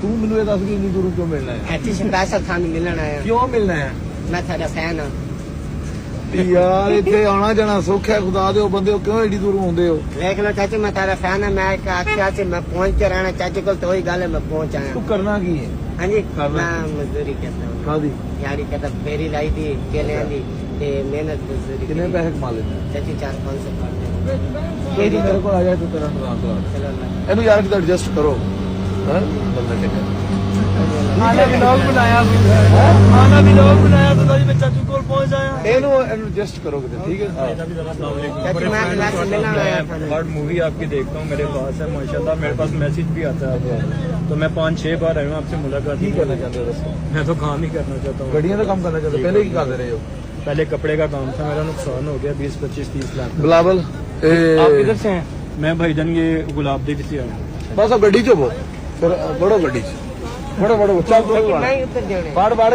तू मैनू ये दस भी इन्नी दूरों क्यों मिलना है? ऐसी स्पेशल थानू मिलना आया। क्यों मिलना है? मैं थारा फैन हाँ। यार इतने आना जाना सुख है खुदा दे बंदे क्यों एडी दूरों आउंदे हो? देख लो चाची मैं तारा फैन है। मैं आख्या से मैं पहुंच के रहना चाची को, तो वही गल है मैं पहुंच आया। तू करना की है? हाँ जी करना मैं मजदूरी करता हूँ। कादी यारी कहता फेरी लाई थी केले दी ते मेहनत मजदूरी कितने करी। पैसे कमा लेते हैं? चाची 400-500 फेरी मेरे को आ जाए तो तेरा नाम करा चलो अल्लाह। ਇਹਨੂੰ ਯਾਰ ਕਿਤੇ ਐਡਜਸਟ ਕਰੋ ਹੈ ਬੰਦਾ ਚੱਕਰ ਆਣਾ ਵਲੌਗ ਬਣਾਇਆ ਆਣਾ ਵਲੌਗ ਬਣਾਇਆ ਤਾਂ ਜੀ ਮੈਂ ਚਾਚੂ ਕੋਲ ਪਹੁੰਚ ਆਇਆ ਇਹਨੂੰ ਐਡਜਸਟ ਕਰੋ ਕਿਤੇ ठीक है चाची मैं अल्लाह से मिलना आया था। हर मूवी आपकी देखता हूँ, मेरे पास है माशाल्लाह। मेरे पास मैसेज भी आता है, तो मैं 5-6 बार आया हूँ आपसे मुलाकात ਕੀ ਕਰਨਾ ਚਾਹੁੰਦੇ ਹੋ ਦੱਸੋ मैं तो काम ही करना चाहता हूँ। ਗੱਡੀਆਂ ਦਾ ਕੰਮ ਕਰਨਾ ਚਾਹੁੰਦੇ ਪਹਿਲੇ ਕੀ ਕਰਦੇ ਰਹੇ ਹੋ पहले कपड़े का काम था, मेरा नुकसान हो गया 20-25-30 लाख। ਬਿਲਾਵਲ आप किधर से हैं? मैं भाईजान ये गुलाबदेव से आया हूँ। ਬਸ ਆ ਗੱਡੀ ਚ ਹੋ ਫਿਰ ਬੜੋ ਗੱਡੀ ਚ ਬੜੋ ਚੱਲ मैं उतर देने ਬਾੜ